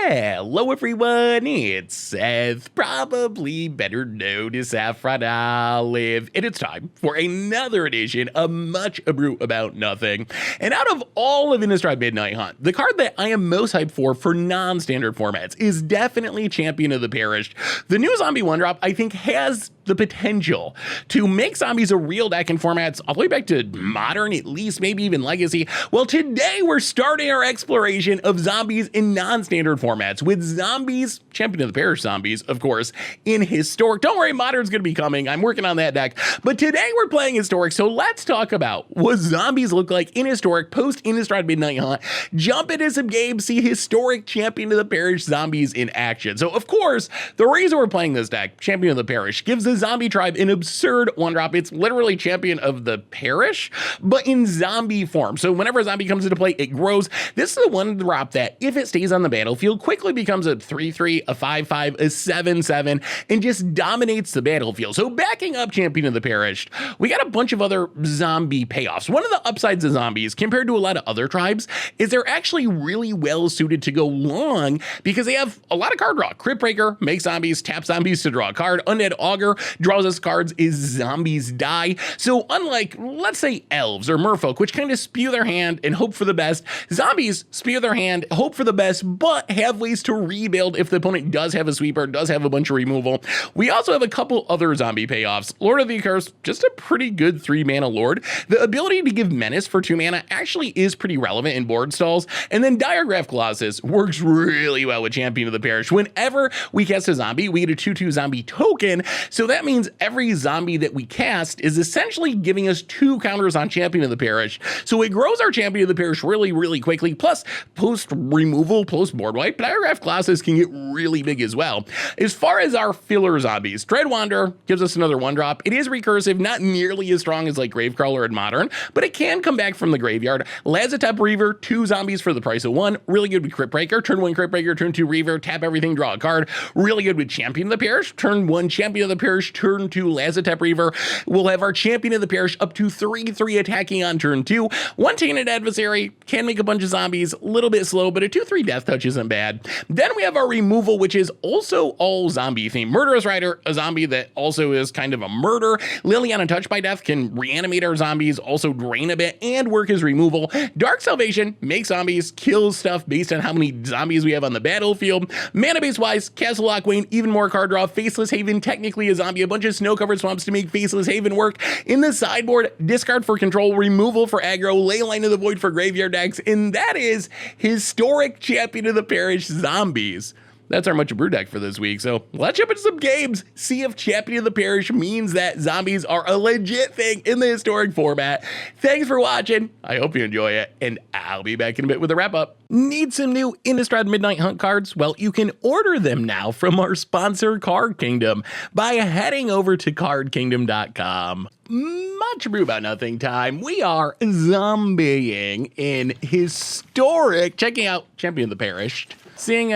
Hello everyone, it's Seth, probably better known as Saffron Olive, and it's time for another edition of Much Abrew About Nothing. And out of all of Innistrad Midnight Hunt, the card that I am most hyped for non-standard formats is definitely Champion of the Perished. The new Zombie 1-drop, I think, has the potential to make zombies a real deck in formats all the way back to Modern, at least, maybe even Legacy. Well, today we're starting our exploration of zombies in non-standard formats with zombies, Champion of the Parish zombies, of course, in Historic. Don't worry, Modern's gonna be coming. I'm working on that deck. But today we're playing Historic, so let's talk about what zombies look like in Historic post Innistrad Midnight Hunt. Jump into some games, see Historic Champion of the Parish zombies in action. So, of course, the reason we're playing this deck, Champion of the Parish, gives the zombie tribe an absurd 1-drop. It's literally Champion of the Parish, but in zombie form. So whenever a zombie comes into play, it grows. This is the 1-drop that, if it stays on the battlefield, quickly becomes a 3/3, a 5/5, a 7/7, and just dominates the battlefield. So backing up Champion of the Parish, we got a bunch of other zombie payoffs. One of the upsides of zombies, compared to a lot of other tribes, is they're actually really well suited to go long because they have a lot of card draw. Crypt Breaker makes zombies, tap zombies to draw a card. Undead Augur draws us cards as zombies die. So unlike, let's say, elves or merfolk, which kind of spew their hand and hope for the best, zombies spew their hand, hope for the best, but have ways to rebuild if the opponent does have a sweeper, does have a bunch of removal. We also have a couple other zombie payoffs. Lord of the Accursed, just a pretty good 3-mana Lord. The ability to give Menace for 2 mana actually is pretty relevant in board stalls. And then Diregraph Colossus works really well with Champion of the Parish. Whenever we cast a zombie, we get a 2/2 zombie token. So that means every zombie that we cast is essentially giving us 2 counters on Champion of the Parish. So it grows our Champion of the Parish really quickly. Plus, post removal, post board wipe, Diregraph Colossus can get really big as well. As far as our filler zombies, Dread Wanderer gives us another 1-drop. It is recursive, not nearly as strong as like Gravecrawler in Modern, but it can come back from the graveyard. Lazotep Reaver, 2 zombies for the price of 1. Really good with Crypt Breaker. Turn 1 Crypt Breaker, turn 2 Reaver, tap everything, draw a card. Really good with Champion of the Parish. Turn 1 Champion of the Parish, turn 2 Lazotep Reaver. We'll have our Champion of the Parish up to 3/3 attacking on turn 2. 1 Tainted Adversary can make a bunch of zombies, a little bit slow, but a 2/3 Death Touch isn't bad. Then we have our removal, which is also all zombie themed. Murderous Rider, a zombie that also is kind of a murder. Liliana Untouched by Death can reanimate our zombies, also drain a bit, and work as removal. Dark Salvation makes zombies, kills stuff based on how many zombies we have on the battlefield. Mana base wise, Castle Lockwain, even more card draw. Faceless Haven, technically a zombie, a bunch of snow-covered swamps to make Faceless Haven work. In the sideboard, discard for control, removal for aggro, Leyline of the Void for graveyard decks, and that is Historic Champion of the Parish zombies. That's our Much Abrew deck for this week, so let's jump into some games, see if Champion of the Parish means that zombies are a legit thing in the Historic format. Thanks for watching, I hope you enjoy it, and I'll be back in a bit with a wrap-up. Need some new Innistrad Midnight Hunt cards? Well, you can order them now from our sponsor, Card Kingdom, by heading over to cardkingdom.com. Much Abrew About Nothing time. We are zombieing in Historic, checking out Champion of the Parish. Seeing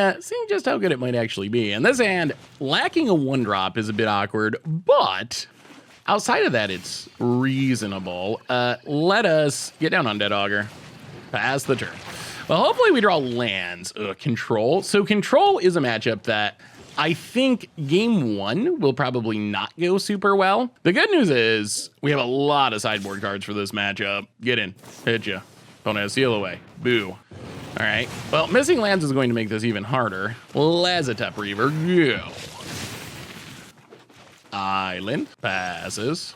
just how good it might actually be. And this hand, lacking a 1-drop is a bit awkward, but outside of that, it's reasonable. Let us get down Undead Augur. Pass the turn. Well, hopefully we draw lands. Control. So Control is a matchup that I think game 1 will probably not go super well. The good news is we have a lot of sideboard cards for this matchup. Get in. Hit ya. Opponent has Seal Away. Boo. All right, well, missing lands is going to make this even harder. Lazotep Reaver, go. Island, passes.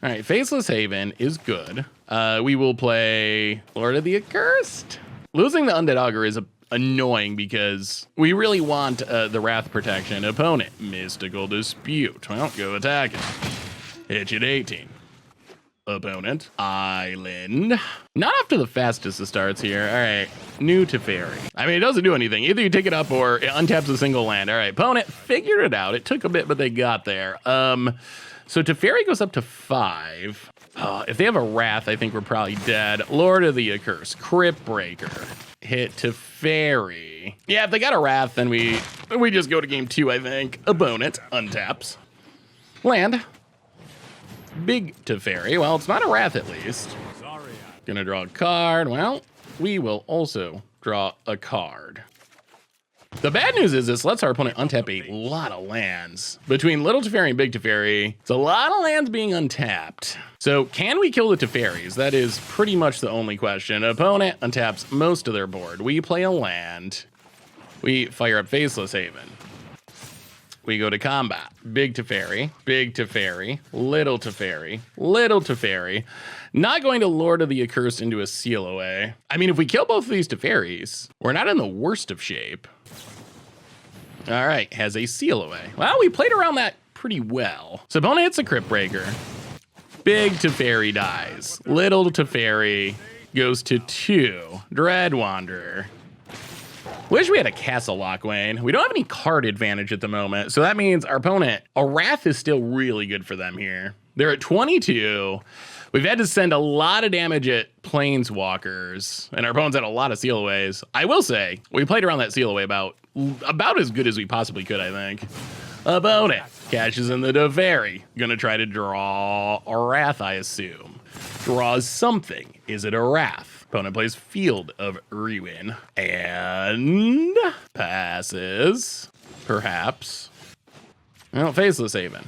All right, Faceless Haven is good. We will play Lord of the Accursed. Losing the Undead Augur is annoying because we really want the Wrath protection. Opponent, Mystical Dispute. Well, go attack it. Hit you at 18. Opponent, Island. Not off to the fastest of starts here. All right, new Teferi. I mean, it doesn't do anything. Either you take it up or it untaps a single land. All right, opponent figured it out. It took a bit, but they got there. So Teferi goes up to 5. If they have a Wrath, I think we're probably dead. Lord of the Accursed, Crypt Breaker. Hit Teferi. Yeah, if they got a Wrath, then we just go to game 2, I think. Opponent, untaps. Land. Big Teferi. Well, it's not a Wrath at least. Gonna draw a card. Well, we will also draw a card. The bad news is this lets our opponent untap a lot of lands. Between Little Teferi and Big Teferi, it's a lot of lands being untapped. So can we kill the Teferis? That is pretty much the only question. Opponent untaps most of their board. We play a land. We fire up Faceless Haven. We go to combat. Big Teferi, Big Teferi, Little Teferi, Little Teferi. Not going to Lord of the Accursed into a seal away. I mean, if we kill both of these Teferis, we're not in the worst of shape. All right, has a seal away. Well, we played around that pretty well. So opponent hits a Crypt Breaker. Big Teferi dies. Little Teferi goes to 2. Dread Wanderer. Wish we had a Castle Lock, Wayne. We don't have any card advantage at the moment, so that means our opponent, a Wrath is still really good for them here. They're at 22. We've had to send a lot of damage at Planeswalkers, and our opponent's had a lot of seal aways. I will say, we played around that seal away about as good as we possibly could, I think. Opponent cashes in the Teferi. Gonna try to draw a Wrath, I assume. Draws something. Is it a Wrath? Opponent plays Field of Ruin and passes, perhaps. Well, Faceless Haven.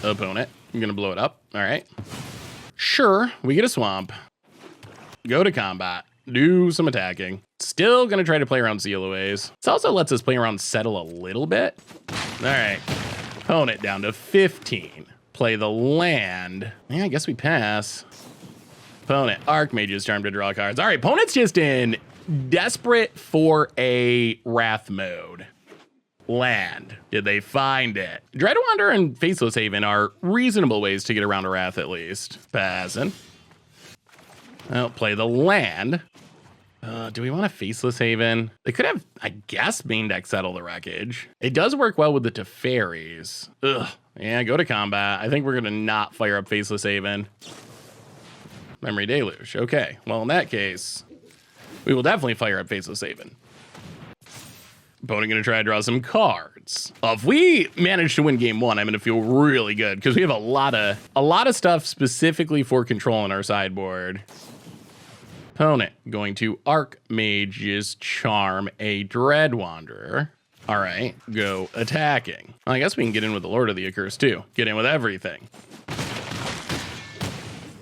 Opponent, I'm gonna blow it up. All right. Sure, we get a swamp. Go to combat. Do some attacking. Still gonna try to play around sealaways. This also lets us play around settle a little bit. All right. Opponent down to 15. Play the land. Yeah, I guess we pass. Opponent, Archmage's Charm to draw cards. All right, opponent's just in desperate for a Wrath mode. Land. Did they find it? Dread Wanderer and Faceless Haven are reasonable ways to get around a Wrath at least. Passing. Well, play the land. Do we want a Faceless Haven? They could have, I guess, main deck Settle the Wreckage. It does work well with the Teferis. Ugh. Yeah, go to combat. I think we're gonna not fire up Faceless Haven. Memory Deluge. Okay, well, in that case, we will definitely fire up Faceless Haven. Opponent gonna try to draw some cards. If we manage to win game 1, I'm gonna feel really good because we have a lot of stuff specifically for control on our sideboard. Opponent going to Archmage's Charm a Dread Wanderer. All right, go attacking. Well, I guess we can get in with the Lord of the Accursed too. Get in with everything.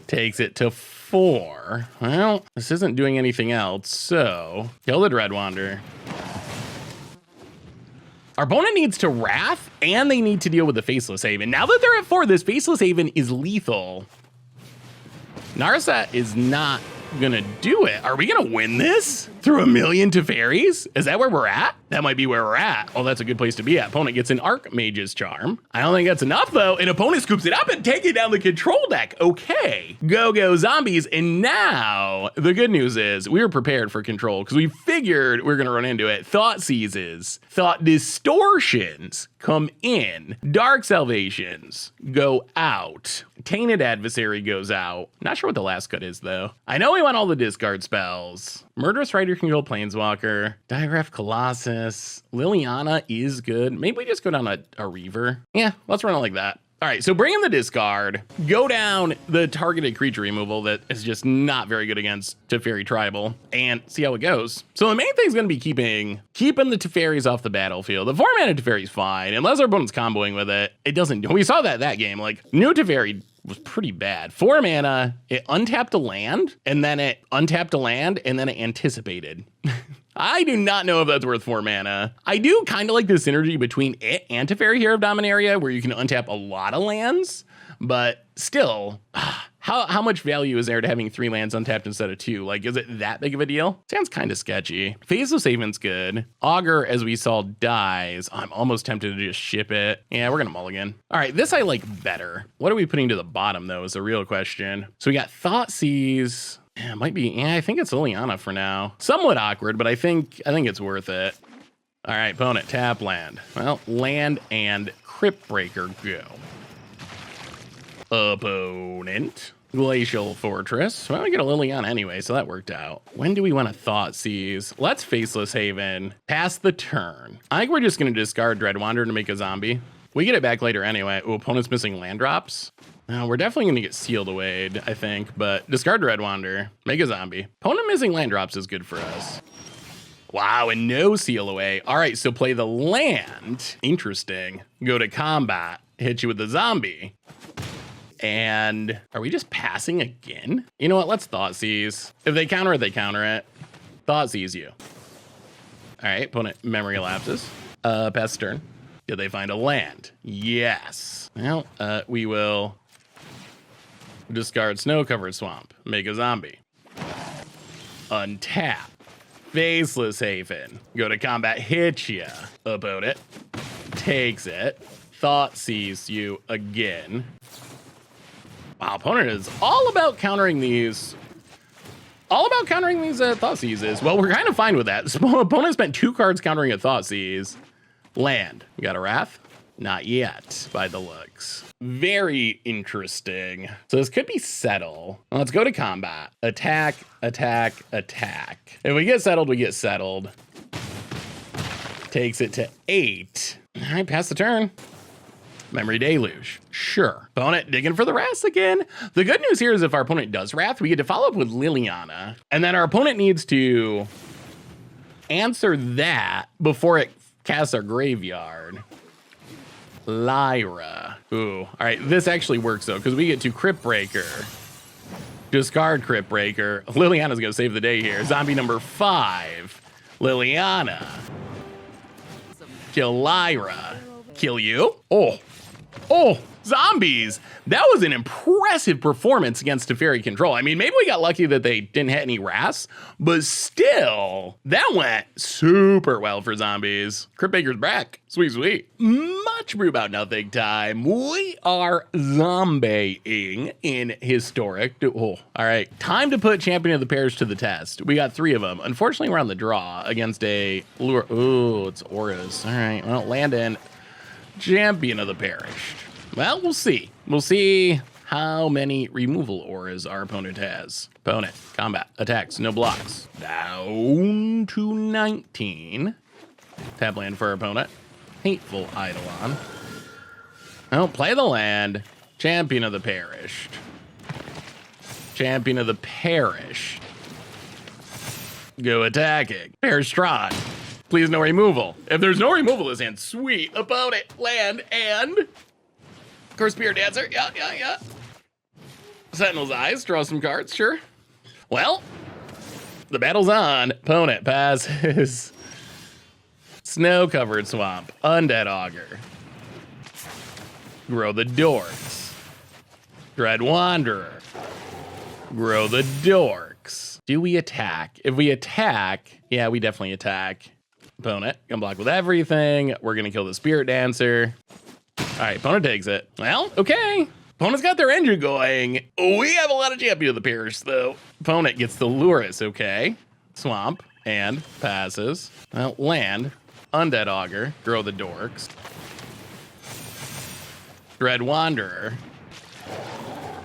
Takes it to 4. Well, this isn't doing anything else, so kill the Dread Wanderer. Our opponent needs to Wrath, and they need to deal with the Faceless Haven. Now that they're at 4, this Faceless Haven is lethal. Narset is not gonna do it. Are we gonna win this through a million Teferis? Is that where we're at? That might be where we're at. Oh, that's a good place to be at. Opponent gets an Archmage's Charm. I don't think that's enough though. And opponent scoops it up and takes it down the control deck. Okay, go zombies. And now the good news is we were prepared for control because we figured we were gonna run into it. Thought Seizes, Thought Distortions come in. Dark Salvations go out. Tainted Adversary goes out. Not sure what the last cut is though. I know we want all the discard spells. Murderous Rider can kill Planeswalker. Digraph Colossus. Liliana is good. Maybe we just go down a Reaver. Yeah, let's run it like that. All right, so bring in the discard, go down the targeted creature removal that is just not very good against Teferi Tribal, and see how it goes. So the main thing is going to be keeping the Teferis off the battlefield. The 4-mana Teferi's fine, unless our opponent's comboing with it. It doesn't, we saw that game, like, new Teferi was pretty bad. 4 mana, it untapped a land, and then it untapped a land, and then it anticipated. I do not know if that's worth 4 mana. I do kind of like the synergy between it and Teferi Hero of Dominaria, where you can untap a lot of lands, but still, how much value is there to having 3 lands untapped instead of 2? Like, is it that big of a deal? Sounds kind of sketchy. Faceless Haven's good. Augur, as we saw, dies. I'm almost tempted to just ship it. Yeah, we're gonna mulligan. All right, this I like better. What are we putting to the bottom, though, is the real question. So we got Thoughtseize. Yeah, it might be, yeah, I think it's Liliana for now. Somewhat awkward, but I think it's worth it. All right, opponent, tap land. Well, land and Crypt Breaker go. Opponent, Glacial Fortress. Well, we get a Liliana anyway, so that worked out. When do we want to Thoughtseize? Let's Faceless Haven. Pass the turn. I think we're just going to discard Dread Wanderer to make a zombie. We get it back later anyway. Ooh, opponent's missing land drops. Now, we're definitely going to get sealed away, I think, but discard Dread Wanderer, make a zombie. Opponent missing land drops is good for us. Wow, and no seal away. All right, so play the land. Interesting. Go to combat, hit you with the zombie. And are we just passing again? You know what? Let's thought seize. If they counter it, they counter it. Thought seize you. All right, opponent memory lapses. Pass turn. Did they find a land? Yes. Well, we will discard snow-covered swamp. Make a zombie. Untap. Faceless Haven. Go to combat, hit ya. Opponent takes it. Thought seize you again. Wow, opponent is all about countering these. Thought seizes. Well, we're kind of fine with that. Opponent spent 2 cards countering a thought seize. Land. We got a Wrath? Not yet, by the looks. Very interesting. So this could be settle. Let's go to combat. Attack, attack, attack. If we get settled, we get settled. Takes it to 8. All right, pass the turn. Memory Deluge. Sure. Opponent digging for the Wrath again. The good news here is if our opponent does Wrath, we get to follow up with Liliana. And then our opponent needs to answer that before it casts our graveyard. Lyra. Ooh. All right, this actually works though, because we get to Crypt Breaker. Discard Crypt Breaker. Liliana's gonna save the day here. Zombie number 5. Liliana. Kill Lyra. Kill you. Oh, zombies. That was an impressive performance against Teferi Control. I mean, maybe we got lucky that they didn't hit any Wraths, but still, that went super well for zombies. Crypt Baker's back. Sweet, sweet. Much brew about nothing time. We are zombieing in historic. Oh, all right. Time to put Champion of the Parish to the test. We got 3 of them. Unfortunately, we're on the draw against a lure. Ooh, it's auras. All right. Well, land in. Champion of the Parish. Well, we'll see. We'll see how many removal auras our opponent has. Opponent, combat, attacks, no blocks. Down to 19. Tap land for our opponent. Hateful Eidolon. Oh, play the land. Champion of the Parish. Champion of the Parish. Go attacking. Parish Strahd. Please, no removal. If there's no removal, this hand, sweet. Opponent, land, and... Curse Spirit Dancer, yeah. Sentinel's Eyes, draw some cards, sure. Well, the battle's on. Opponent passes. Snow-covered swamp, Undead Augur. Grow the Dorks. Dread Wanderer. Grow the Dorks. Do we attack? If we attack, yeah, we definitely attack. Opponent, gonna block with everything. We're gonna kill the Spirit Dancer. All right, opponent takes it. Well, okay. Opponent's got their engine going. We have a lot of Champion of the Parish, though. Opponent gets the Lurus, okay. Swamp, and passes. Well, land, Undead Augur, grow the Dorks. Dread Wanderer,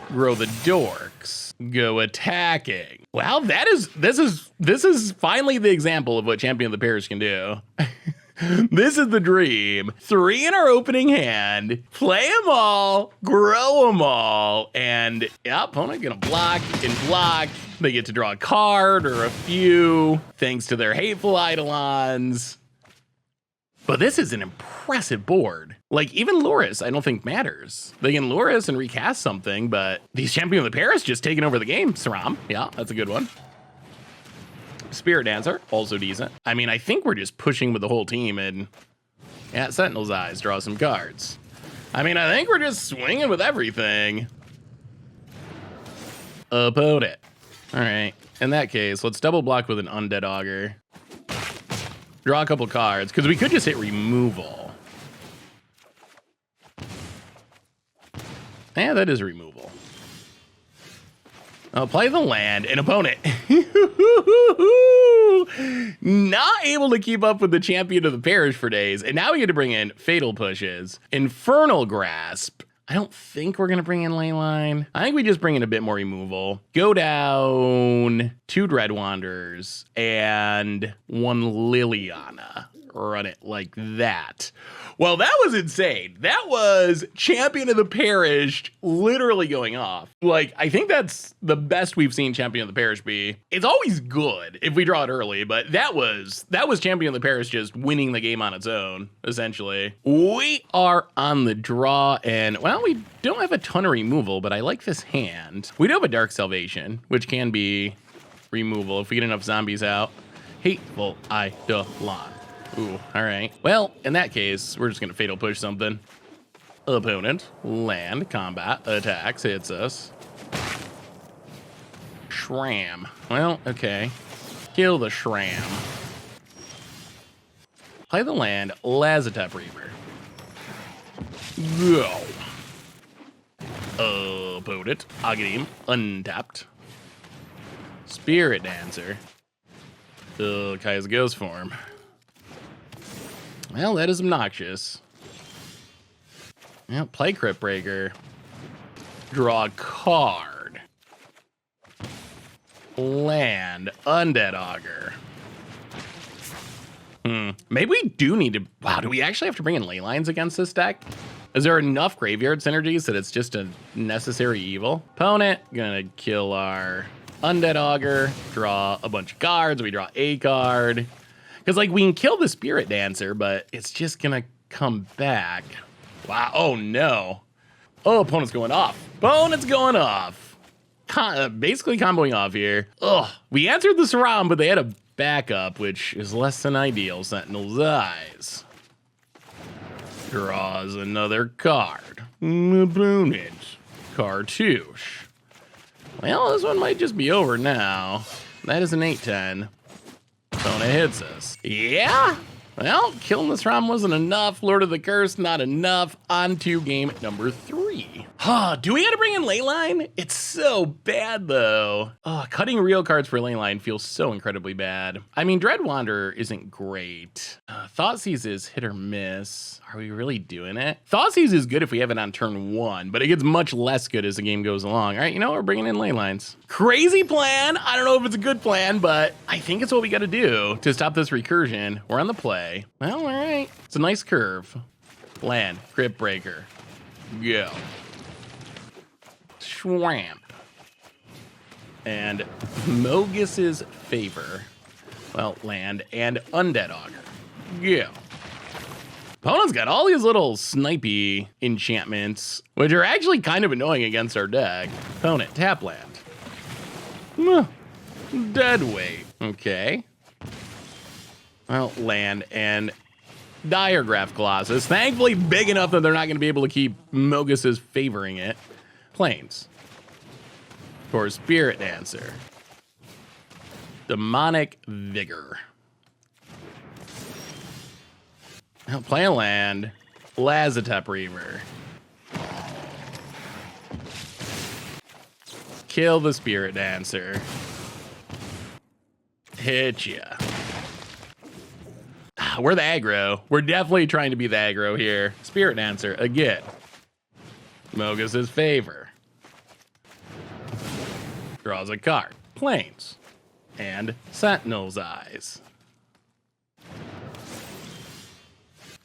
grow the Dorks. Go attacking. Wow, this is finally the example of what Champion of the Parish can do. This is the dream. 3 in our opening hand, play them all, grow them all, and yeah, opponent gonna block and block. They get to draw a card or a few, thanks to their Hateful Eidolons. But this is an impressive board. Like, even Lurus, I don't think matters. They can Lurus and recast something, but these Champion of the Parish just taking over the game. Saram, yeah, that's a good one. Spirit Dancer, also decent. I mean, I think we're just pushing with the whole team and yeah, Sentinel's Eyes, draw some cards. I mean, I think we're just swinging with everything. Opponent. All right, in that case, let's double block with an Undead Augur. Draw a couple cards, because we could just hit removal. Yeah, that is removal. I'll play the land, and opponent. Not able to keep up with the Champion of the Parish for days, and now we get to bring in Fatal Pushes. Infernal Grasp. I don't think we're going to bring in Leyline. I think we just bring in a bit more removal. Go down 2 Dread Wanderers and 1 Liliana. run it like that. Well, that was insane. That was Champion of the Parish literally going off. Like, I think that's the best we've seen Champion of the Parish be. It's always good if we draw it early, but that was Champion of the Parish just winning the game on its own, essentially. We are on the draw, and, well, we don't have a ton of removal, but I like this hand. We do have a Dark Salvation, which can be removal if we get enough zombies out. Hateful Eidolon. Ooh, all right. Well, in that case, we're just going to Fatal Push something. Opponent, land, combat, attacks, hits us. Shram. Well, okay. Kill the Shram. Play the land, Lazatep Reaver. Go. Opponent, Agadim, untapped. Spirit Dancer. Kai's Ghost form. Well, that is obnoxious. Well, play Crypt Breaker. Draw a card. Land. Undead Augur. Maybe we do need to... Wow, do we actually have to bring in ley lines against this deck? Is there enough graveyard synergies that it's just a necessary evil? Opponent, gonna kill our Undead Augur. Draw a bunch of cards. We draw a card. Because, like, we can kill the Spirit Dancer, but it's just gonna come back. Wow, oh no. Oh, opponent's going off. Opponent's going off. Basically comboing off here. Ugh, we answered the Saram, but they had a backup, which is less than ideal. Sentinel's Eyes. Draws another card. Opponent. Cartouche. Well, this one might just be over now. That is an 8-10. Opponent hits us. Yeah? Well, killing this ROM wasn't enough. Lord of the Curse, not enough. On to game number 3. Do we gotta bring in Leyline? It's so bad, though. Cutting real cards for Leyline feels so incredibly bad. I mean, Dread Wanderer isn't great. Thoughtseize is hit or miss. Are we really doing it? Thoughtseize is good if we have it on turn 1, but it gets much less good as the game goes along. All right, you know what? We're bringing in Leylines. Crazy plan. I don't know if it's a good plan, but I think it's what we gotta do to stop this recursion. We're on the play. Well, all right. It's a nice curve. Land. Crypt Breaker. Go. Schwamp. And Mogus's Favor. Well, land and Undead Augur. Go. Opponent's got all these little snipey enchantments, which are actually kind of annoying against our deck. Opponent, tap land. Dead weight. Okay. Well, land and Diregraph Colossus. Thankfully big enough that they're not going to be able to keep Mogus's favoring it. Plains. For Spirit Dancer. Demonic Vigor. Now play a land. Lazatep Reaver. Kill the Spirit Dancer. Hit ya. We're the aggro. We're definitely trying to be the aggro here. Spirit Dancer again. Mogus's Favor. Draws a card. Plains. And Sentinel's Eyes.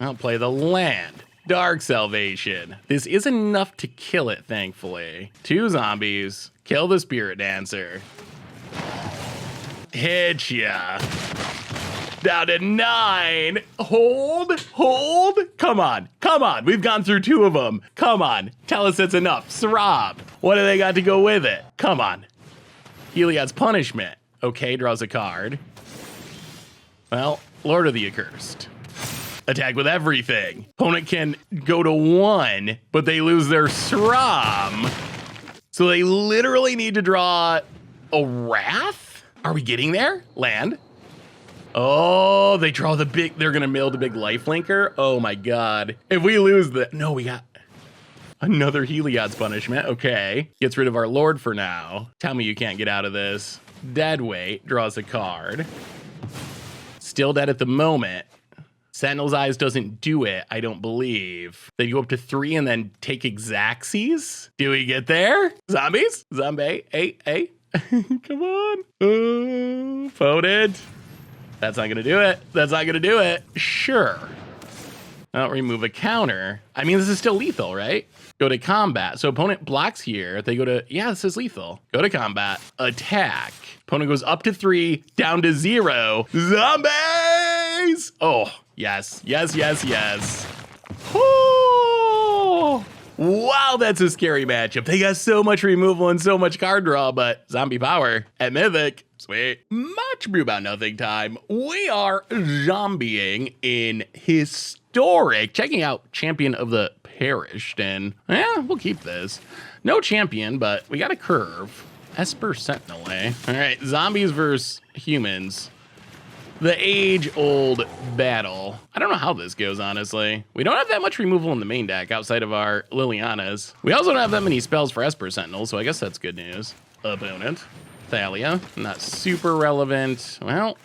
I'll play the land. Dark Salvation. This is enough to kill it, thankfully. 2 zombies. Kill the Spirit Dancer. Hit ya. Down to 9. Hold. Come on. We've gone through 2 of them. Come on. Tell us it's enough. Srab. What do they got to go with it? Come on. Heliod's Punishment. Okay, draws a card. Well, Lord of the Accursed. Attack with everything. Opponent can go to 1, but they lose their Sram. So they literally need to draw a Wrath? Are we getting there? Land. Oh, they draw the big, they're gonna mill the big lifelinker. Oh my God. If we lose the, no, we got another Heliod's Punishment. Okay. Gets rid of our Lord for now. Tell me you can't get out of this. Dead weight, draws a card. Still dead at the moment. Sentinel's Eyes doesn't do it, I don't believe. They go up to 3 and then take Exaxes? Do we get there? Zombies? Zombie, hey. Come on. Opponent. That's not gonna do it. That's not gonna do it. Sure. I'll remove a counter. I mean, this is still lethal, right? Go to combat. So opponent blocks here. They go to, yeah, this is lethal. Go to combat, attack. Opponent goes up to 3, down to 0. Zombies! Oh, yes, yes, yes, yes. Oh, wow, that's a scary matchup. They got so much removal and so much card draw, but zombie power at Mythic. Sweet. Much brew about nothing time. We are zombieing in historic. Checking out Champion of the Perished, and yeah, we'll keep this. No champion, but we got a curve. Esper Sentinel, eh? All right, zombies versus humans. The age-old battle. I don't know how this goes, honestly. We don't have that much removal in the main deck outside of our Lilianas. We also don't have that many spells for Esper Sentinel, so I guess that's good news. Opponent. Thalia, not super relevant. Well,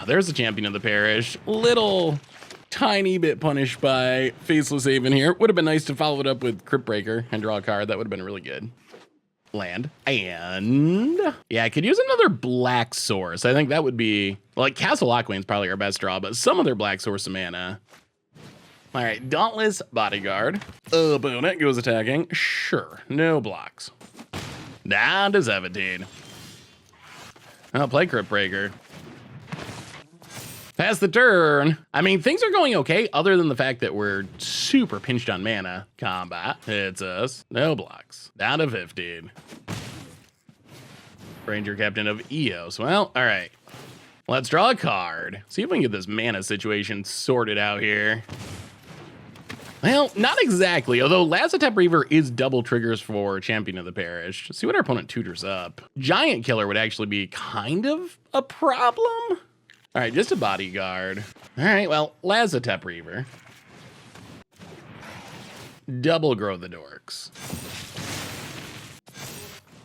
there's the Champion of the Parish. Little tiny bit punished by Faceless Haven here. Would have been nice to follow it up with Crypt Breaker and draw a card. That would have been really good. Land. And yeah, I could use another black source. I think that would be, like, Castle Lockwain's probably our best draw, but some other black source of mana. All right, Dauntless Bodyguard. Opponent goes attacking. Sure, no blocks. Down to 17. I'll play Crypt Breaker. Pass the turn. I mean, things are going okay, other than the fact that we're super pinched on mana. Combat hits us. No blocks. Down to 15. Ranger Captain of Eos. Well, all right. Let's draw a card. See if we can get this mana situation sorted out here. Well, not exactly, although Lazotep Reaver is double triggers for Champion of the Parish. See what our opponent tutors up. Giant Killer would actually be kind of a problem. All right, just a bodyguard. All right, well, Lazotep Reaver. Double Grow the Dorks.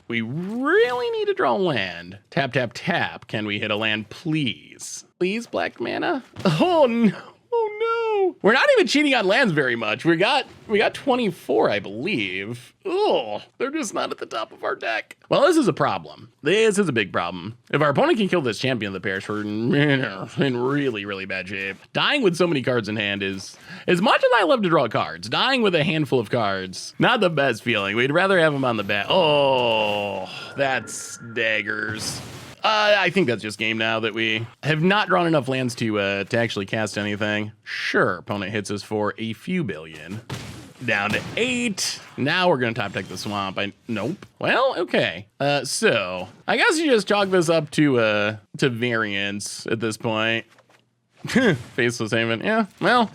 We really need to draw land. Tap, tap, tap. Can we hit a land, please? Please, black mana? Oh, no. Oh, no. We're not even cheating on lands very much. We got 24, I believe. Oh, they're just not at the top of our deck. Well, this is a problem. This is a big problem. If our opponent can kill this Champion of the Parish, we're in really, really bad shape. Dying with so many cards in hand is, as much as I love to draw cards, dying with a handful of cards, not the best feeling. We'd rather have them on the bat. Oh, that's daggers. I think that's just game now that we have not drawn enough lands to actually cast anything. Sure, opponent hits us for a few billion. Down to 8. Now we're gonna top deck the swamp. Nope. Well, okay. So I guess you just chalk this up to variance at this point. Faceless Haven. Yeah. Well,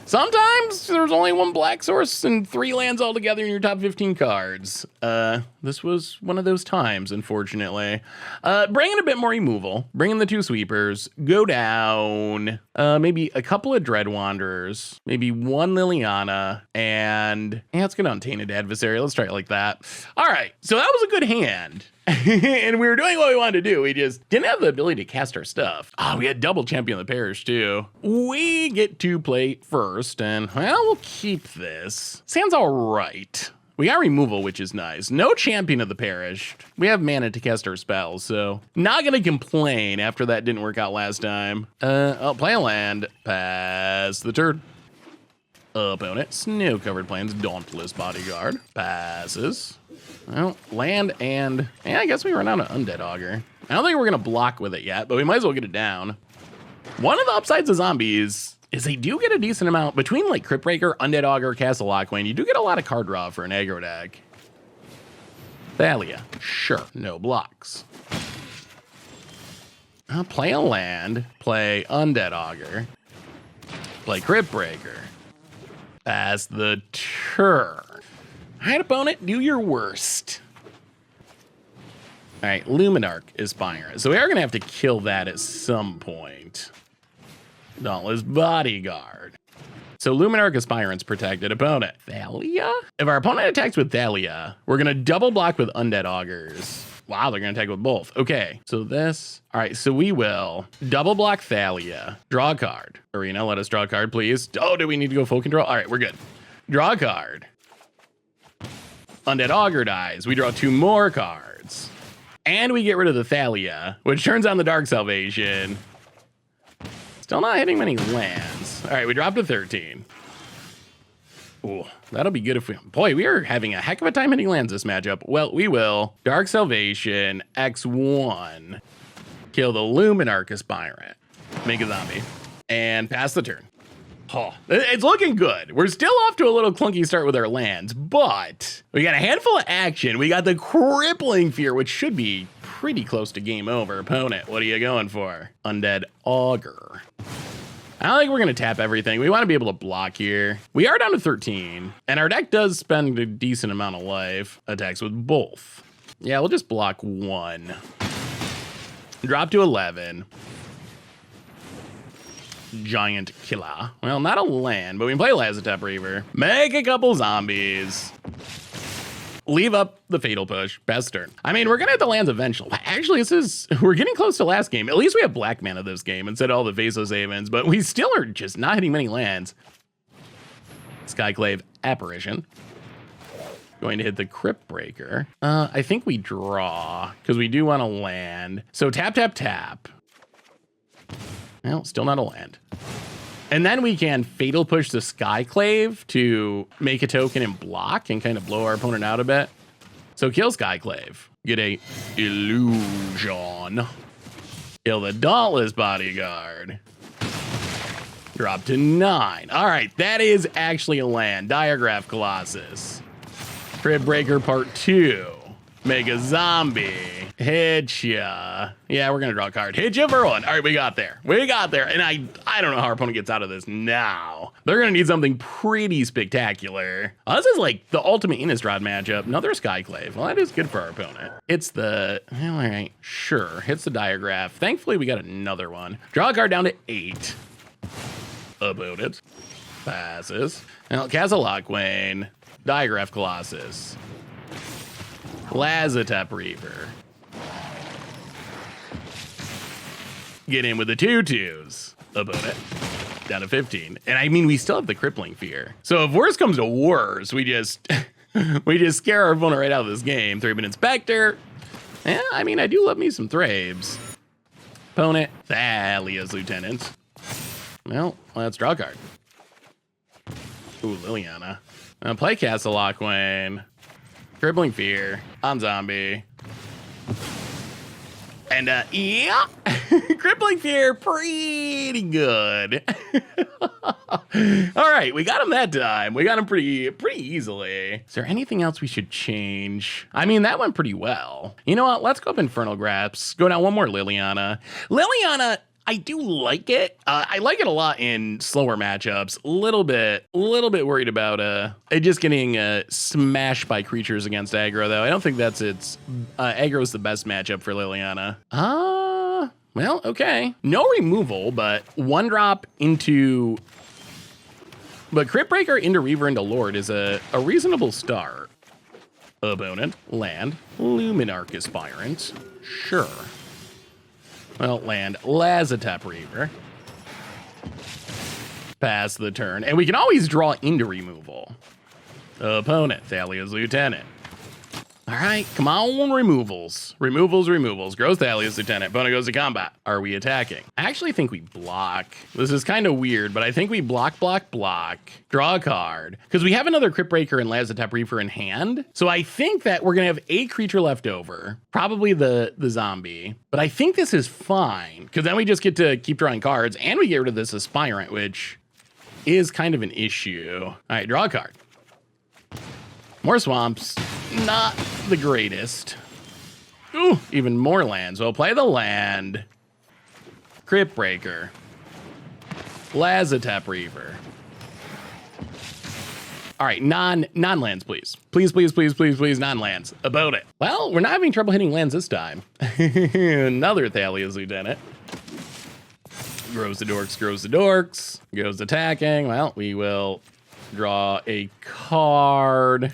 sometimes there's only one black source and 3 lands altogether in your top 15 cards. This was one of those times, unfortunately. Bring in a bit more removal. Bring in the 2 sweepers. Go down. Maybe a couple of Dread Wanderers. Maybe 1 Liliana. And yeah, let's get on Tainted Adversary. Let's try it like that. All right. So that was a good hand. And we were doing what we wanted to do. We just didn't have the ability to cast our stuff. We had double Champion of the Parish too. We get to play first, and well, we'll keep this. Sounds all right. We got removal, which is nice. No Champion of the Parish. We have mana to cast our spells, so not gonna complain after that didn't work out last time. I'll play a land. Pass the turn. Opponent, Snow-Covered Plains, Dauntless Bodyguard. Passes. Well, land and yeah, I guess we run out of Undead Augur. I don't think we're gonna block with it yet, but we might as well get it down. One of the upsides of zombies is they do get a decent amount between like Crypt Breaker, Undead Augur, Castle Lockwain. You do get a lot of card draw for an aggro deck. Thalia, sure, no blocks. I'll play a land, play Undead Augur, play Crypt Breaker. Pass the turn. All right, opponent, do your worst. All right, Luminarch Aspire. So we are gonna have to kill that at some point. Dauntless Bodyguard. So Luminarch Aspirant's protected opponent. Thalia? If our opponent attacks with Thalia, we're gonna double block with Undead Augurs. Wow, they're gonna attack with both. Okay, so this. All right, so we will double block Thalia. Draw a card. Arena, let us draw a card, please. Oh, do we need to go full control? All right, we're good. Draw a card. Undead Augur dies. We draw 2 more cards. And we get rid of the Thalia, which turns on the Dark Salvation. Still not hitting many lands. All right, we dropped to 13. Ooh, that'll be good if we... Boy, we are having a heck of a time hitting lands this matchup. Well, we will. Dark Salvation, X1. Kill the Luminarch Aspirant. Make a zombie. And pass the turn. Oh, it's looking good. We're still off to a little clunky start with our lands, but we got a handful of action. We got the Crippling Fear, which should be pretty close to game over. Opponent, what are you going for? Undead Augur. I don't think we're going to tap everything. We want to be able to block here. We are down to 13, and our deck does spend a decent amount of life. Attacks with both. Yeah, we'll just block 1. Drop to 11. Giant Killer. Well, not a land, but we can play Lazotep Reaver. Make a couple zombies. Leave up the Fatal Push. Best turn. I mean, we're going to hit the lands eventually. Actually, we're getting close to last game. At least we have black mana this game instead of all the Vasos Avens, but we still are just not hitting many lands. Skyclave Apparition. Going to hit the Crypt Breaker. I think we draw because we do want to land. So tap, tap, tap. Well, still not a land. And then we can Fatal Push the Skyclave to make a token and block and kind of blow our opponent out a bit. So kill Skyclave. Get a Illusion. Kill the Dauntless Bodyguard. Drop to 9. All right, that is actually a land. Diagraph Colossus. Crypt Breaker Part 2. Make a zombie. Hit ya. Yeah, we're gonna draw a card. Hit ya for 1. All right, we got there. We got there. And I don't know how our opponent gets out of this now. They're gonna need something pretty spectacular. This is like the ultimate Innistrad matchup. Another Skyclave. Well, that is good for our opponent. It's the, well, all right, sure. Hits the Diagraph. Thankfully, we got another one. Draw a card down to 8. Opponent. Passes. Now, Castle Lockwayne. Diagraph Colossus. Lazotep Reaver. Get in with the 2/2s. Opponent. Down to 15. And I mean, we still have the Crippling Fear. So if worse comes to worse, we just scare our opponent right out of this game. 3-Minute Spectre. Yeah, I mean, I do love me some Thrabes. Opponent. Thalia's Lieutenant. Well, let's draw a card. Ooh, Liliana. Play Castle Lockwayne. Crippling Fear on zombie. And yeah, Crippling Fear, pretty good. All right, we got him that time. We got him pretty easily. Is there anything else we should change? I mean, that went pretty well. You know what? Let's go up Infernal Grasp. Go down one more Liliana. Liliana, I do like it. I like it a lot in slower matchups. A little bit worried about it just getting smashed by creatures against aggro, though. I don't think that's its... aggro is the best matchup for Liliana. Well, okay. No removal, but 1-drop into... But Crypt Breaker into Reaver into Lord is a reasonable start. Opponent, land, Luminarch Aspirant. Sure. Well, land, Lazotep Reaver. Pass the turn. And we can always draw into removal. Opponent, Thalia's Lieutenant. All right, come on, removals. Removals. Grows Thalia's Lieutenant. Opponent goes to combat. Are we attacking? I actually think we block. This is kind of weird, but I think we block. Draw a card. Because we have another Crypt Breaker and Lazotep Reaver in hand. So I think that we're going to have a creature left over. Probably the zombie. But I think this is fine. Because then we just get to keep drawing cards. And we get rid of this Aspirant, which is kind of an issue. All right, draw a card. More swamps. Not the greatest. Ooh, even more lands. We'll play the land. Crypt Breaker. Lazotep Reaver. All right, non-lands, please. Please, non-lands. About it. Well, we're not having trouble hitting lands this time. Another Thalia's Lieutenant. Grows the dorks. Goes attacking. Well, we will draw a card.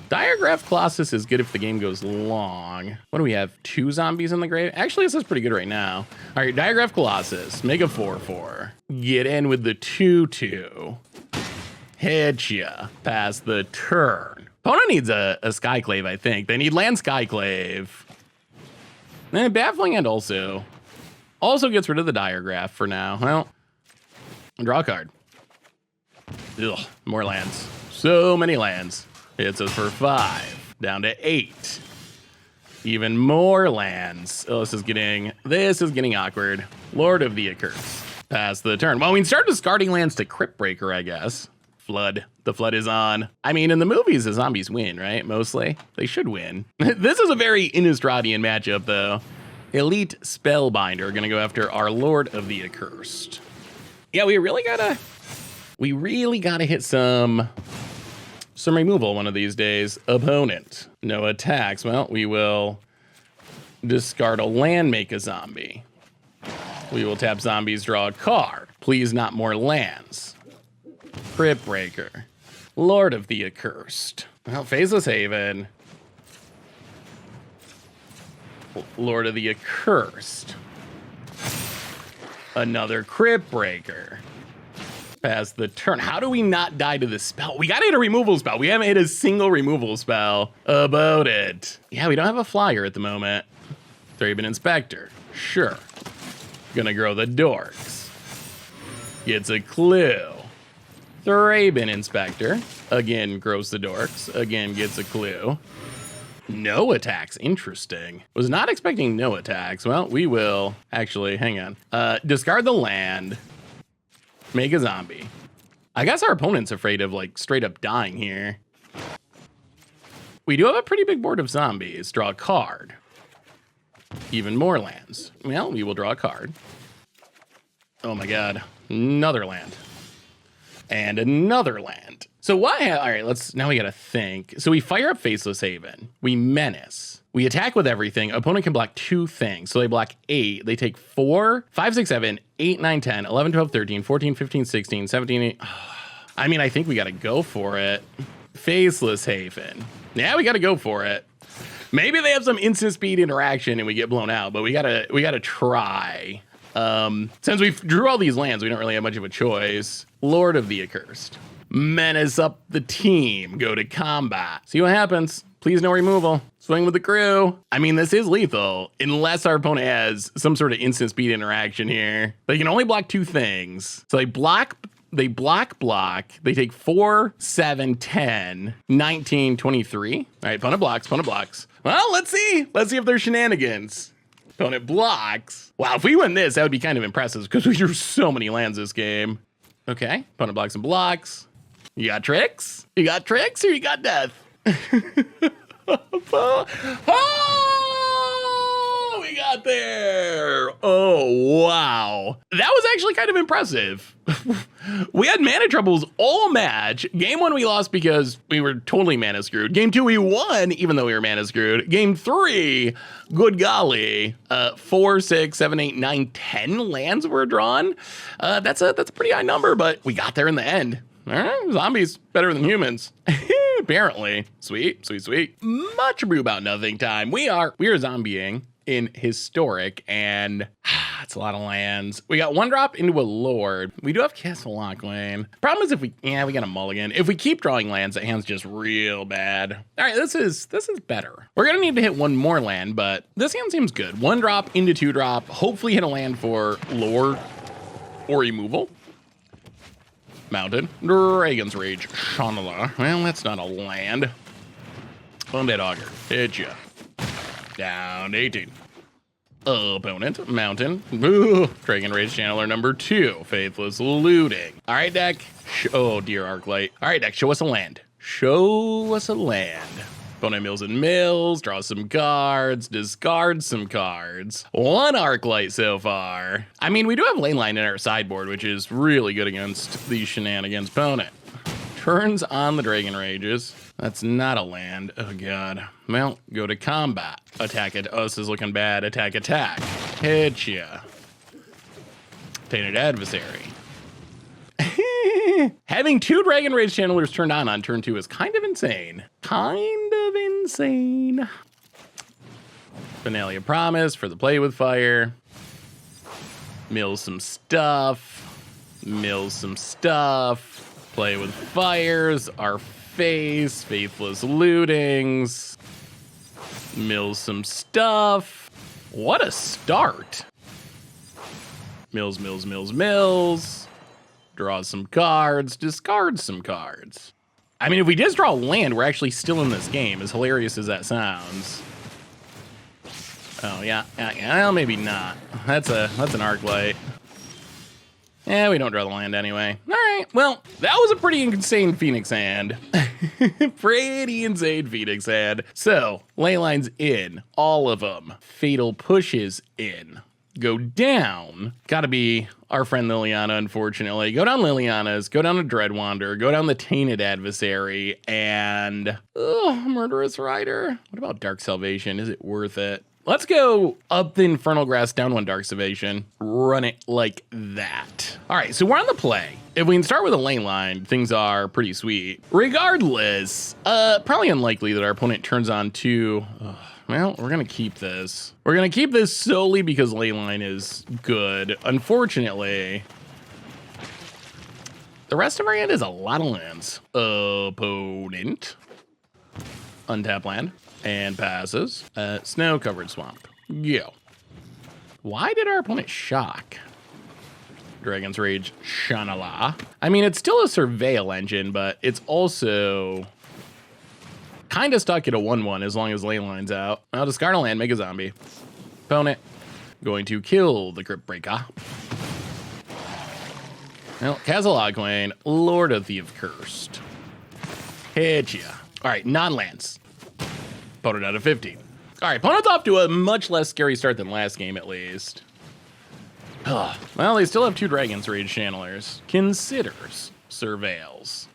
Diagraph Colossus is good if the game goes long. What do we have? 2 zombies in the grave? Actually, this is pretty good right now. All right, Diagraph Colossus. Make a 4/4. Get in with the 2/2. Hit ya. Pass the turn. Opponent needs a Skyclave, I think. They need land Skyclave. And Baffling End also. Also gets rid of the diagraph for now. Well, draw a card. Ugh, more lands. So many lands. Hits us for 5. Down to 8. Even more lands. Oh, this is getting awkward. Lord of the Accursed. Pass the turn. Well, we can start discarding lands to Crypt Breaker, I guess. Flood. The flood is on. I mean, in the movies, the zombies win, right? Mostly. They should win. This is a very Innistradian matchup, though. Elite Spellbinder gonna go after our Lord of the Accursed. Yeah, we really gotta hit some removal one of these days. Opponent. No attacks. Well, we will discard a land, make a zombie. We will tap zombies, draw a card. Please not more lands. Crypt Breaker. Lord of the Accursed. Well, Faceless Haven. Lord of the Accursed. Another Crypt Breaker. Pass the turn. How do we not die to this spell? We gotta hit a removal spell. We haven't hit a single removal spell about it. Yeah, we don't have a flyer at the moment. Thraben Inspector. Sure. Gonna grow the dorks. Gets a clue. Thraben Inspector. Again, grows the dorks. Again, gets a clue. No attacks. Interesting. Was not expecting no attacks. Well, we will actually, hang on. Discard the land. Make a zombie. I guess our opponent's afraid of like straight up dying here. We do have a pretty big board of zombies. Draw a card. Even more lands. Well, we will draw a card. Oh my god. Another land. And another land. So what? All right, now we gotta think. So we fire up Faceless Haven. We menace. We attack with everything. Opponent can block 2 things. So they block 8. They take 4, 5, 6, 7, 8, 9, 10, 11, 12, 13, 14, 15, 16, 17, 18. I mean, I think we gotta go for it. Faceless Haven. Yeah, we gotta go for it. Maybe they have some instant speed interaction and we get blown out, but we gotta try. Since we drew all these lands, we don't really have much of a choice. Lord of the Accursed. Menace up the team. Go to combat. See what happens. Please no removal. Swing with the crew. I mean, this is lethal unless our opponent has some sort of instant speed interaction here. They can only block 2 things. So they block. They take 4, 7, 10, 19, 23. All right, opponent blocks. Well, let's see. Let's see if there's shenanigans. Opponent blocks. Wow, if we win this, that would be kind of impressive because we drew so many lands this game. Okay, opponent blocks and blocks. You got tricks? You got tricks or you got death? Oh, we got there. Oh, wow. That was actually kind of impressive. We had mana troubles all match. Game 1, we lost because we were totally mana screwed. Game 2, we won, even though we were mana screwed. Game 3, good golly, 4, 6, 7, 8, 9, 10 lands were drawn. That's a pretty high number, but we got there in the end. All right, zombies better than humans. Apparently. Sweet. Much brew about nothing time. We are zombieing in Historic, and it's a lot of lands. We got 1 drop into a Lord. We do have Castle Lockwayne. Problem is we got a mulligan. If we keep drawing lands, that hand's just real bad. All right, this is better. We're gonna need to hit 1 more land, but this hand seems good. 1 drop into 2 drop. Hopefully hit a land for Lord or removal. Mountain. Dragon's Rage. Shanala. Well, that's not a land. Undead Augur. Hit ya. Down 18. Opponent. Mountain. Ooh. Dragon Rage Channeler number 2. Faithless Looting. All right, deck. Oh, dear Arclight. All right, deck. Show us a land. Show us a land. Opponent mills and mills, draw some cards, discard some cards. 1 Arclight so far. I mean, we do have lane line in our sideboard, which is really good against these shenanigans. Opponent turns on the Dragon Rages. That's not a land. Oh, God. Well, go to combat. Attack it. Oh, this is looking bad. Attack. Hit ya. Tainted Adversary. Having 2 Dragon Rage Channelers turned on turn 2 is kind of insane. Finalia Promise for the Play with Fire. Mill some stuff. Play with Fires. Our face. Faithless Lootings. Mill some stuff. What a start. Mills, mills, mills, mills. Draw some cards, discard some cards. I mean, if we just draw land, we're actually still in this game, as hilarious as that sounds. Oh, yeah, well, maybe not. That's an arc light. Yeah, we don't draw the land anyway. All right, well, that was a pretty insane Phoenix hand. Pretty insane Phoenix hand. So, Leyline's in, all of them. Fatal Pushes in. Go down. Gotta be our friend Liliana, unfortunately. Go down Liliana's, go down to Dreadwander, go down the Tainted Adversary, and Murderous Rider. What about Dark Salvation? Is it worth it? Let's go up the Infernal Grass, down one Dark Salvation. Run it like that. All right, so we're on the play. If we can start with a lane line, things are pretty sweet. Regardless, probably unlikely that our opponent turns on two. Well, we're gonna keep this. We're gonna keep this solely because lane line is good. Unfortunately, the rest of our hand is a lot of lands. Opponent. Untap land. And passes. Snow-covered swamp. Go. Why did our opponent shock? Dragon's Rage, Shanala. I mean, it's still a surveil engine, but it's also kind of stuck at a 1-1 as long as lane line's out. I'll discard a land, make a zombie. Opponent going to kill the Crypt Breaker. Well, Castle Ogwayne, Lord of the Accursed. Hit ya. All right, non-lands. Opponent out of 15. All right, opponent's off to a much less scary start than last game, at least. Well, they still have two Dragon's Rage Channelers. Considers. Surveils.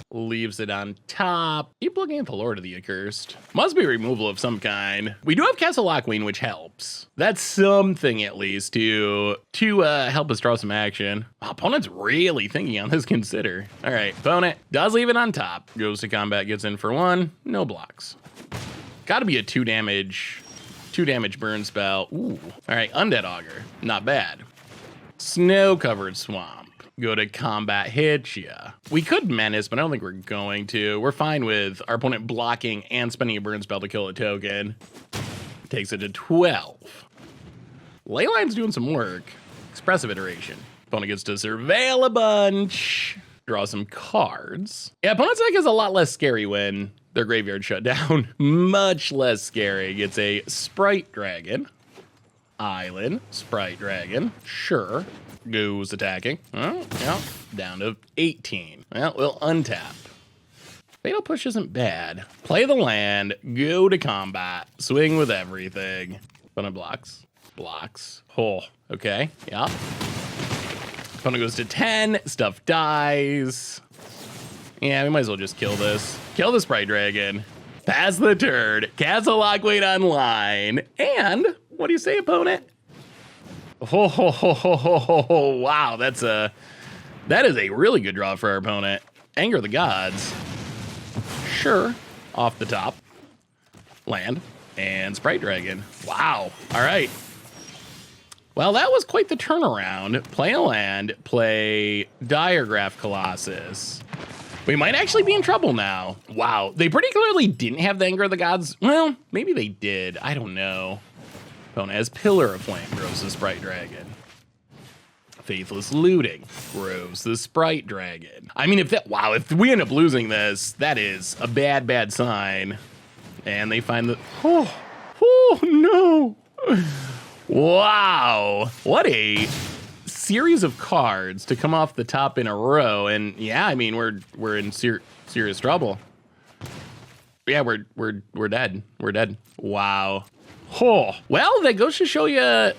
Leaves it on top. Keep looking at the Lord of the Accursed. Must be removal of some kind. We do have Castle Lockwain, which helps. That's something, at least, to help us draw some action. Opponent's really thinking on this Consider. All right, opponent does leave it on top. Goes to combat, gets in for 1. No blocks. Gotta be a 2 damage burn spell. Ooh. All right, Undead Augur. Not bad. Snow-covered swamp. Go to combat, hit ya. We could menace, but I don't think we're going to. We're fine with our opponent blocking and spending a burn spell to kill a token. Takes it to 12. Leyline's doing some work. Expressive Iteration. Opponent gets to surveil a bunch. Draw some cards. Yeah, opponent's deck is a lot less scary when their graveyard shut down. Much less scary. Gets a Sprite Dragon. Island. Sprite Dragon. Sure. Goes attacking. Oh, yeah. Down to 18. Well, we'll untap. Fatal Push isn't bad. Play the land. Go to combat. Swing with everything. Opponent blocks. Blocks. Oh, okay. Yeah. Opponent goes to 10. Stuff dies. Yeah, we might as well just kill this. Kill the Sprite Dragon. Pass the turn. Castle Lockwain online. And what do you say, opponent? Oh, wow. That is a really good draw for our opponent. Anger of the Gods. Sure. Off the top. Land. And Sprite Dragon. Wow. All right. Well, that was quite the turnaround. Play a land. Play Diregraph Colossus. We might actually be in trouble now. Wow. They pretty clearly didn't have the Anger of the Gods. Well, maybe they did. I don't know. Opponent has Pillar of Flame. Grows the Sprite Dragon. Faithless Looting. Grows the Sprite Dragon. I mean, if we end up losing this, that is a bad, bad sign. And they find the... Oh, no. Wow. What a series of cards to come off the top in a row. And yeah, I mean, we're in serious trouble. Yeah, we're dead. We're dead. Wow. Oh, well, that goes to show you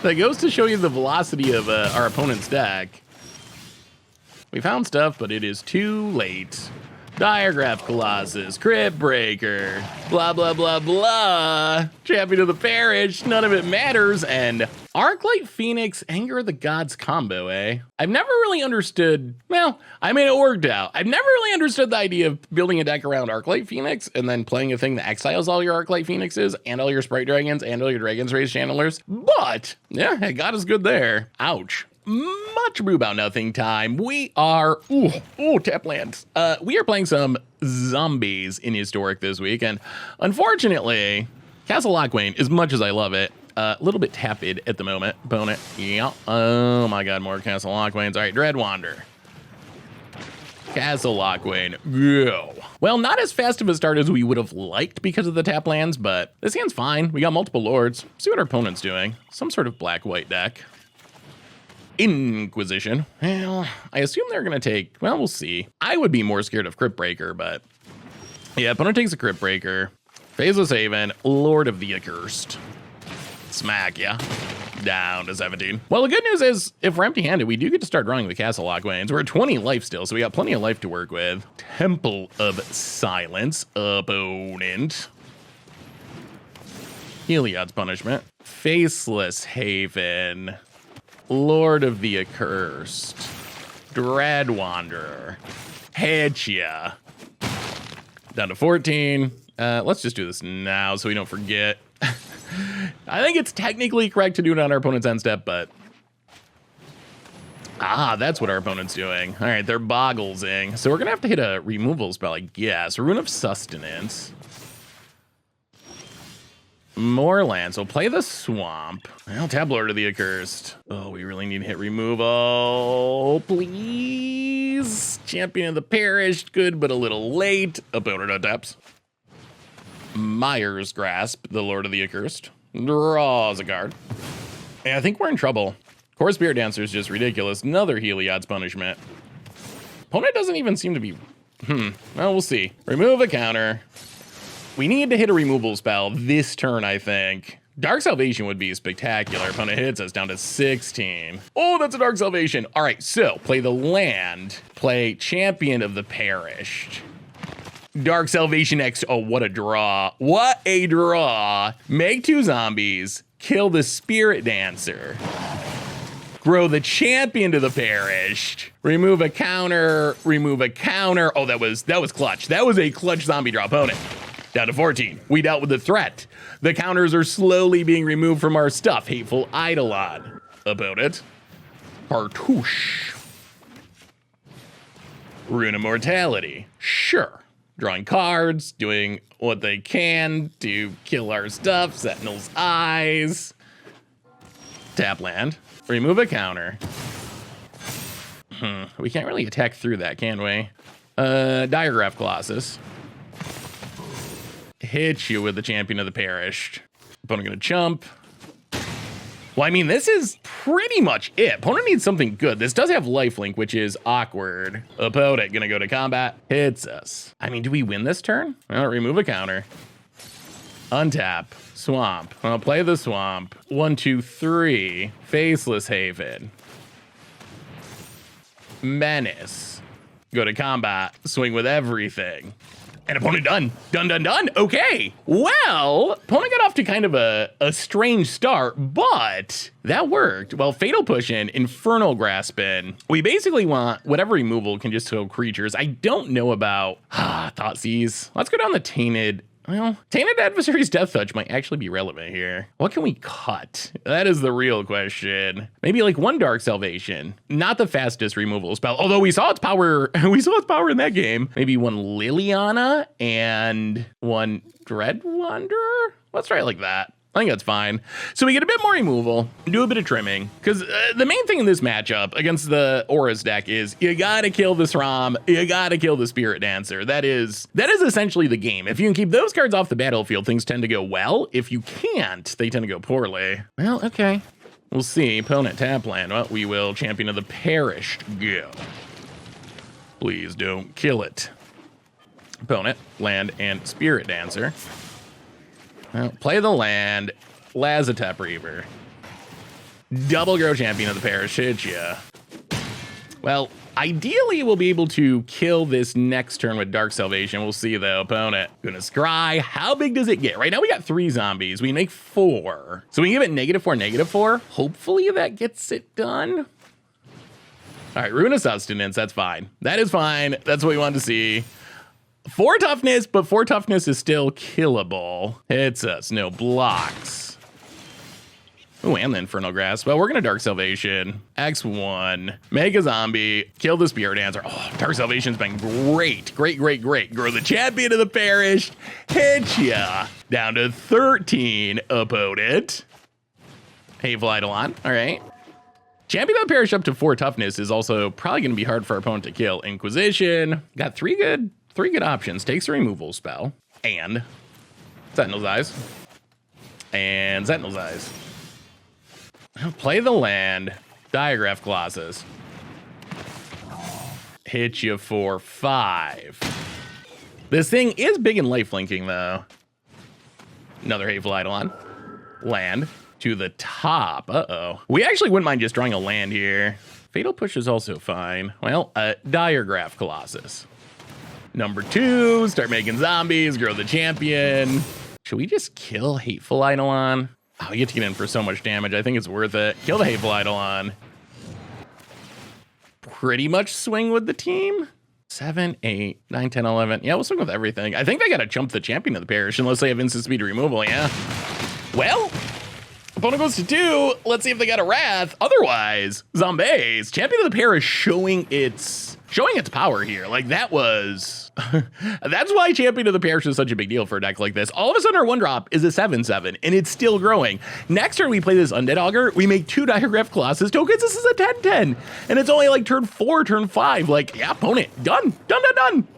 the velocity of our opponent's deck. We found stuff, but it is too late. Diregraph Colossus, Crypt Breaker, blah, blah, blah, blah. Champion of the Parish, none of it matters. And Arclight Phoenix, Anger of the Gods combo, eh? I've never really understood, well, I mean, it worked out. I've never really understood the idea of building a deck around Arclight Phoenix and then playing a thing that exiles all your Arclight Phoenixes and all your Sprite Dragons and all your Dragon's Rage Channelers. But, yeah, it got us good there. Ouch. Much Brew About Nothing time. We are, tap lands. We are playing some zombies in Historic this week, and unfortunately, Castle Lockwain, as much as I love it, A little bit tepid at the moment. Opponent. Yeah. Oh my god, more Castle Lockwains. All right, Dreadwander. Castle Lockwain. Go. Well, not as fast of a start as we would have liked because of the tap lands, but this hand's fine. We got multiple lords. See what our opponent's doing. Some sort of black-white deck. Inquisition. Well, I assume they're going to take... Well, we'll see. I would be more scared of Crypt Breaker, but... Yeah, opponent takes a Crypt Breaker. Faceless Haven. Lord of the Accursed. Smack, yeah. Down to 17. Well, the good news is, if we're empty-handed, we do get to start drawing the Castle Lockwains. We're at 20 life still, so we got plenty of life to work with. Temple of Silence. Opponent. Heliod's Punishment. Faceless Haven. Lord of the Accursed. Dreadwanderer. Headya. Down to 14. Let's just do this now so we don't forget. I think it's technically correct to do it on our opponent's end step, but... Ah, that's what our opponent's doing. All right, they're bogglesing. So we're going to have to hit a removal spell, I guess. Rune of Sustenance. More lands. So play the Swamp. Well, tap Lord of the Accursed. Oh, we really need to hit removal. Please. Champion of the Perished. Good, but a little late. Opponent untaps. Mire's Grasp, the Lord of the Accursed. Draws a card. And I think we're in trouble. Core Spirit Dancer is just ridiculous. Another Heliod's Punishment. Opponent doesn't even seem to be... Well, we'll see. Remove a counter. We need to hit a removal spell this turn, I think. Dark Salvation would be spectacular. Opponent hits us down to 16. Oh, that's a Dark Salvation. All right, so play the land. Play Champion of the Perished. Dark Salvation X. Oh, what a draw. What a draw. Make 2 zombies. Kill the Spirit Dancer. Grow the Champion to the Perished. Remove a counter. Remove a counter. Oh, that was clutch. That was a clutch zombie draw. Opponent. Down to 14. We dealt with the threat. The counters are slowly being removed from our stuff. Hateful Eidolon. Opponent. Cartouche. Rune of Mortality. Sure. Drawing cards, doing what they can to kill our stuff. Sentinel's Eyes. Tap land. Remove a counter. We can't really attack through that, can we? Diagraph Colossus. Hit you with the Champion of the Perished. Opponent gonna chump. Well, I mean, this is pretty much it. Opponent needs something good. This does have lifelink, which is awkward. Opponent gonna go to combat. Hits us. I mean, do we win this turn? Well, remove a counter. Untap. Swamp. I'll play the Swamp. 1, 2, 3. Faceless Haven. Menace. Go to combat. Swing with everything. And opponent done. Done, done, done. Okay. Well, opponent got off to kind of a strange start, but that worked. Well, Fatal Push in, Infernal Grasp in. We basically want whatever removal can just kill creatures. I don't know about Thoughtseize. Let's go down the Tainted. Well, Tainted Adversary's Death Touch might actually be relevant here. What can we cut? That is the real question. Maybe like 1 Dark Salvation. Not the fastest removal spell, although we saw its power. We saw its power in that game. Maybe 1 Liliana and 1 Dreadwanderer. Let's try it like that. I think that's fine. So we get a bit more removal, do a bit of trimming, because the main thing in this matchup against the Aura's deck is you gotta kill the Sram, you gotta kill the Spirit Dancer. That is essentially the game. If you can keep those cards off the battlefield, things tend to go well. If you can't, they tend to go poorly. Well, okay. We'll see. Opponent tap land. Well, we will Champion of the Perished. Go. Please don't kill it. Opponent, land, and Spirit Dancer. Well, play the land, Lazatep Reaver. Double Grow Champion of the Parish, hit ya. Well, ideally we'll be able to kill this next turn with Dark Salvation. We'll see though. Opponent, gonna scry. How big does it get? Right now we got 3 zombies. We make 4. So we give it -4, -4. Hopefully that gets it done. All right, Rune of Sustenance, that's fine. That is fine. That's what we wanted to see. 4 toughness, but 4 toughness is still killable. Hits us, no blocks. Oh, and the Infernal Grasp. Well, we're gonna Dark Salvation. X1, make a zombie, kill the Spirit Dancer. Oh, Dark Salvation's been great. Great, great, great. Grow the Champion of the Perished. Hit ya. Down to 13, opponent. Hateful Eidolon. All right. Champion of the Parish up to 4 toughness is also probably going to be hard for our opponent to kill. Inquisition. Got three good options. Takes a removal spell. And Sentinel's Eyes. And Sentinel's Eyes. Play the land. Diagraph Colossus. Hit you for 5. This thing is big and lifelinking, though. Another Hateful Eidolon. Land to the top. Uh-oh. We actually wouldn't mind just drawing a land here. Fatal Push is also fine. Well, Diagraph Colossus. Number 2, start making zombies, grow the champion. Should we just kill Hateful Eidolon? Oh, you get to get in for so much damage. I think it's worth it. Kill the Hateful Eidolon. Pretty much swing with the team. 7, 8, 9, 10, 11. Yeah, we'll swing with everything. I think they got to jump the champion of the parish unless they have instant speed removal, yeah. Well, opponent goes to 2. Let's see if they got a Wrath. Otherwise, zombies. Champion of the parish showing its power here. Like, that was... That's why Champion of the Parish is such a big deal for a deck like this. All of a sudden, our 1-drop is a 7/7, and it's still growing. Next turn, we play this Undead Augur. We make 2 Diagraph Colossus tokens. This is a 10/10, and it's only like turn 4, turn 5. Like, yeah, opponent, done.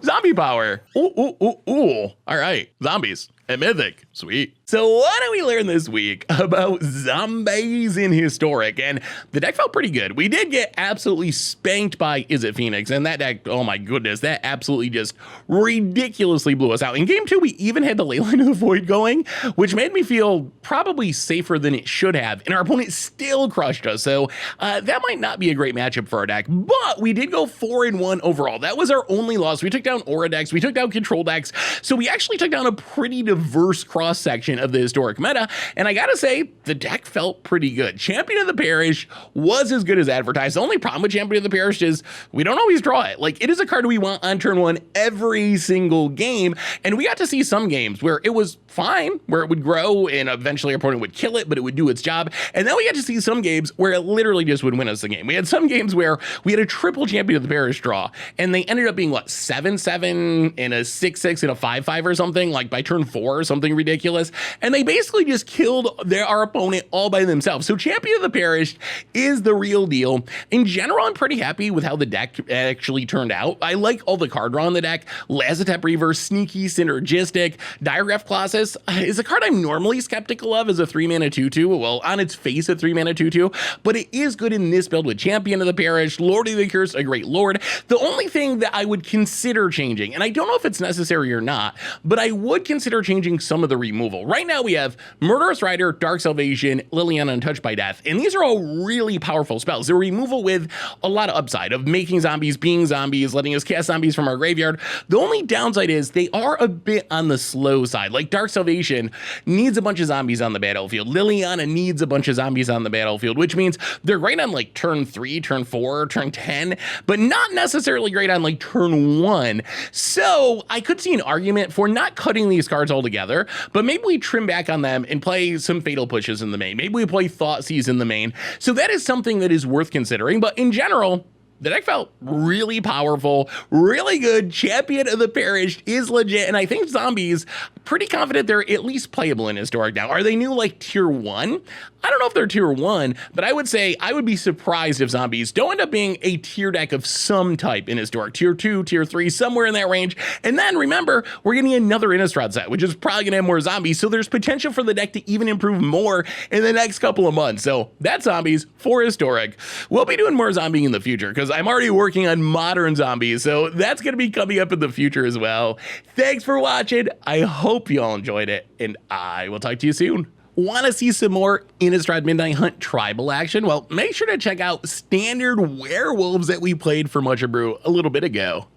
Zombie power. Ooh. All right, zombies at Mythic. Sweet. So what did we learn this week about zombies in Historic? And the deck felt pretty good. We did get absolutely spanked by Is It Phoenix, and that deck, oh my goodness, that absolutely just ridiculously blew us out. In game 2, we even had the Leyline of the Void going, which made me feel probably safer than it should have, and our opponent still crushed us. So that might not be a great matchup for our deck, but we did go 4-1 overall. That was our only loss. We took down Aura decks, we took down Control decks, so we actually took down a pretty diverse cross-section of the Historic meta, and I gotta say, the deck felt pretty good. Champion of the Parish was as good as advertised. The only problem with Champion of the Parish is we don't always draw it. Like, it is a card we want on turn 1 every single game, and we got to see some games where it was fine, where it would grow and eventually our opponent would kill it, but it would do its job, and then we got to see some games where it literally just would win us the game. We had some games where we had a triple Champion of the Parish draw, and they ended up being, what, 7-7 and a 6-6 and a 5-5 or something, like by turn 4 or something ridiculous, and they basically just killed our opponent all by themselves. So Champion of the Parish is the real deal. In general, I'm pretty happy with how the deck actually turned out. I like all the card draw on the deck. Lazotep Reaver, sneaky, synergistic. Diagraph Colossus is a card I'm normally skeptical of as a 3-mana 2/2. Well, on its face, a 3-mana 2/2, but it is good in this build with Champion of the Parish, Lord of the Curse, a great lord. The only thing that I would consider changing, and I don't know if it's necessary or not, but I would consider changing some of the removal. Right now we have Murderous Rider, Dark Salvation, Liliana, Untouched by Death, and these are all really powerful spells. They're removal with a lot of upside of making zombies, being zombies, letting us cast zombies from our graveyard. The only downside is they are a bit on the slow side. Like Dark Salvation needs a bunch of zombies on the battlefield. Liliana needs a bunch of zombies on the battlefield, which means they're great on like turn 3, turn 4, turn 10, but not necessarily great on like turn 1. So I could see an argument for not cutting these cards altogether, but maybe we trim back on them and play some Fatal Pushes in the main. Maybe we play Thoughtseize in the main. So that is something that is worth considering, but in general, the deck felt really powerful, really good. Champion of the Parish is legit, and I think zombies, pretty confident they're at least playable in Historic now. Are they new like tier 1? I don't know if they're tier 1, but I would say I would be surprised if zombies don't end up being a tier deck of some type in Historic. Tier 2, tier 3, somewhere in that range. And then remember, we're getting another Innistrad set, which is probably gonna have more zombies, so there's potential for the deck to even improve more in the next couple of months. So that's zombies for Historic. We'll be doing more zombie in the future, because I'm already working on modern zombies, so that's gonna be coming up in the future as well. Thanks for watching. I hope you all enjoyed it, and I will talk to you soon. Want to see some more Innistrad Midnight Hunt tribal action? Well, make sure to check out Standard Werewolves that we played for Much Abrew a little bit ago.